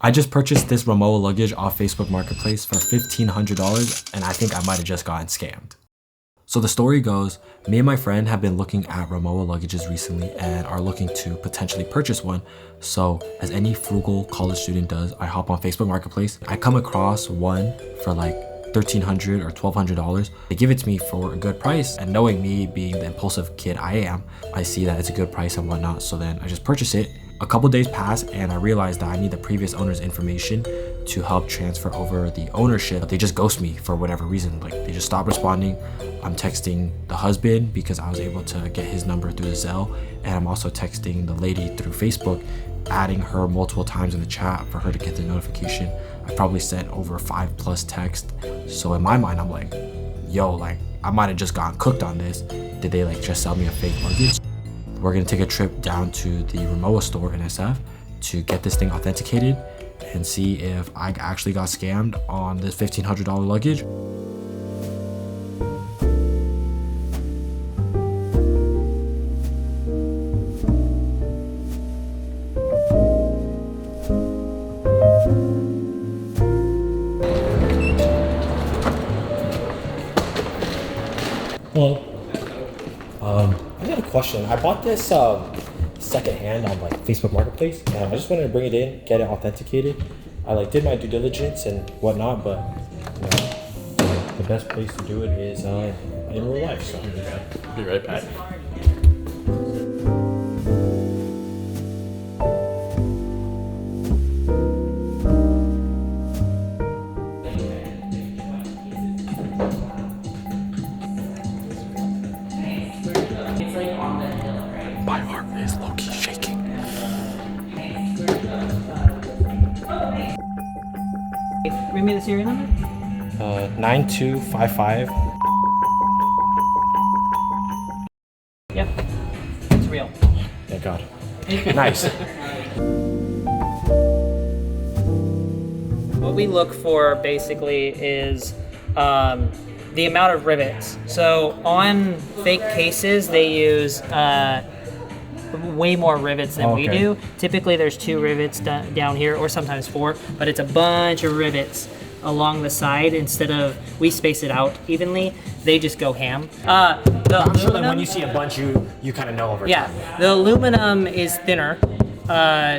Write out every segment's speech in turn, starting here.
I just purchased this Rimowa luggage off Facebook Marketplace for $1,500 and I think I might have just gotten scammed. So the story goes, me and my friend have been looking at Rimowa luggages recently and are looking to potentially purchase one. So as any frugal college student does, I hop on Facebook Marketplace. I come across one for like $1,300 or $1,200. They give it to me for a good price, and knowing me being the impulsive kid I am, I see that it's a good price and whatnot, so then I just purchase it. A couple days pass and I realized that I need the previous owner's information to help transfer over the ownership. But they just ghost me for whatever reason. Like they just stop responding. I'm texting the husband because I was able to get his number through the Zelle, and I'm also texting the lady through Facebook, adding her multiple times in the chat for her to get the notification. I probably sent over 5+ texts. So in my mind, I'm like, yo, like I might have just gotten cooked on this. Did they like just sell me a fake luggage? We're gonna take a trip down to the Rimowa store in SF to get this thing authenticated and see if I actually got scammed on this $1,500 luggage. Hello. I got a question. I bought this secondhand on like Facebook Marketplace, and I just wanted to bring it in, get it authenticated. I like did my due diligence and whatnot, but you know, the best place to do it is in real life. So I'll be right back. My heart is low-key shaking. Read me the serial number. 9255. Yep, it's real. Thank God. Nice. What we look for basically is the amount of rivets. So on fake cases, they use way more rivets than we do. Typically there's 2 rivets down here, or sometimes 4, but it's a bunch of rivets along the side. Instead of, we space it out evenly, they just go ham. I'm sure that when you see a bunch, you kind of know over time. Yeah, the aluminum is thinner.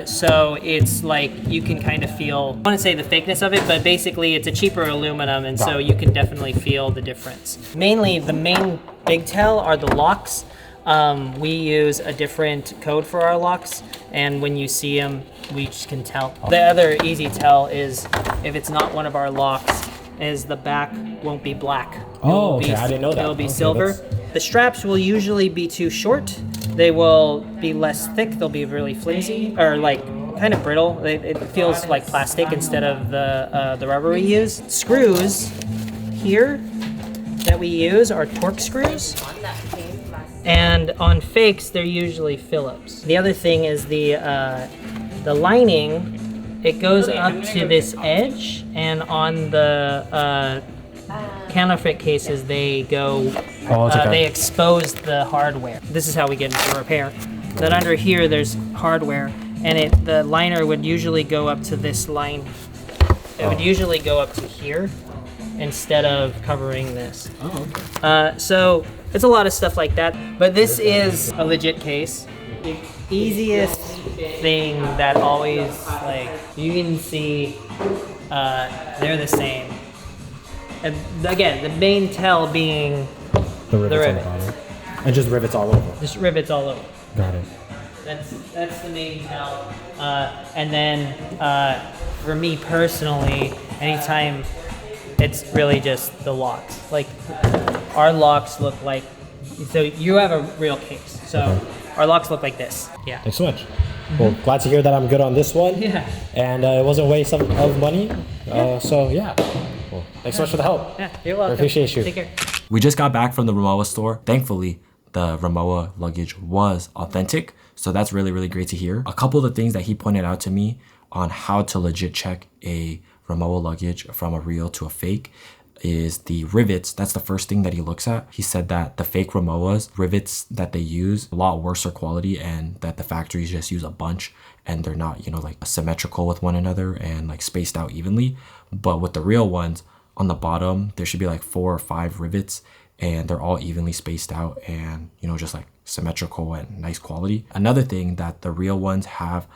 So it's like you can kind of feel, I want to say the fakeness of it, but basically it's a cheaper aluminum, and so you can definitely feel the difference. Mainly the main big tell are the locks. We use a different code for our locks, and when you see them, we just can tell. The other easy tell is if it's not one of our locks, is the back won't be black. Oh, okay, I didn't know that. It'll be silver. The straps will usually be too short. They will be less thick. They'll be really flimsy, or like kind of brittle. It feels like plastic instead of the rubber we use. Screws here that we use are Torx screws. And on fakes, they're usually Phillips. The other thing is the lining, it goes up to this edge, and on the counterfeit cases, they go, they expose the hardware. This is how we get into repair. Then under here, there's hardware, and the liner would usually go up to this line. It would usually go up to here instead of covering this. So it's a lot of stuff like that, but this is a legit case. The easiest thing that always, like, you can see they're the same. And again, the main tell being the rivets. And just rivets all over. Just rivets all over. Got it. That's the main tell. And then for me personally, anytime, it's really just the locks. Like our locks look like, so you have a real case. So our locks look like this. Yeah. Thanks so much. Well, glad to hear that I'm good on this one. Yeah. And it wasn't a waste of money. So yeah. Well, thanks so much for the help. Yeah, you're welcome. I appreciate you. Take care. We just got back from the Rimowa store. Thankfully, the Rimowa luggage was authentic. So that's really, really great to hear. A couple of the things that he pointed out to me on how to legit check a Rimowa luggage from a real to a fake. is the rivets. That's the first thing that he looks at. He said that the fake Rimowas rivets that they use a lot worse quality, and that the factories just use a bunch and they're not, you know, like symmetrical with one another and like spaced out evenly. But with the real ones, on the bottom there should be like 4 or 5 rivets and they're all evenly spaced out and, you know, just like symmetrical and nice quality. Another thing that the real ones have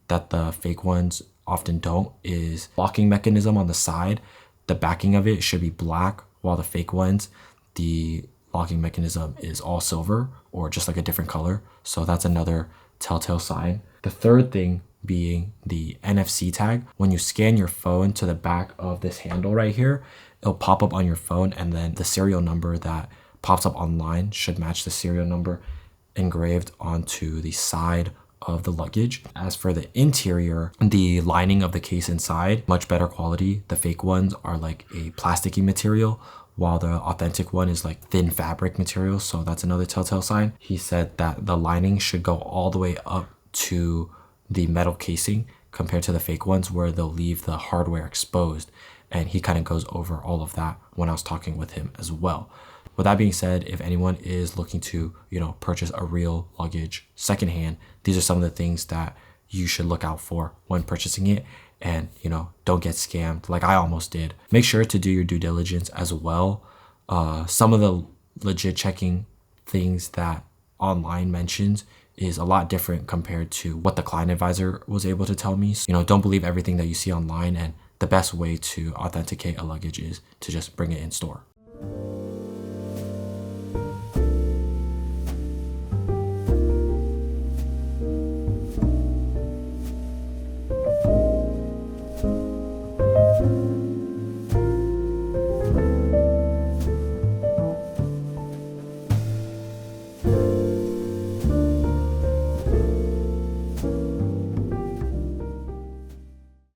that the fake ones often don't is locking mechanism on the side. The backing of it should be black, while the fake ones, the locking mechanism is all silver or just like a different color. So that's another telltale sign. The third thing being the NFC tag. When you scan your phone to the back of this handle right here, it'll pop up on your phone, and then the serial number that pops up online should match the serial number engraved onto the side of the luggage. As for the interior, the lining of the case inside, much better quality. The fake ones are like a plasticky material, while the authentic one is like thin fabric material. So that's another telltale sign. He said that the lining should go all the way up to the metal casing compared to the fake ones where they'll leave the hardware exposed. And he kind of goes over all of that when I was talking with him as well. With that being said, if anyone is looking to, you know, purchase a real luggage secondhand, these are some of the things that you should look out for when purchasing it. And, you know, don't get scammed like I almost did. Make sure to do your due diligence as well. Some of the legit checking things that online mentions is a lot different compared to what the client advisor was able to tell me. So, you know, don't believe everything that you see online, and the best way to authenticate a luggage is to just bring it in store.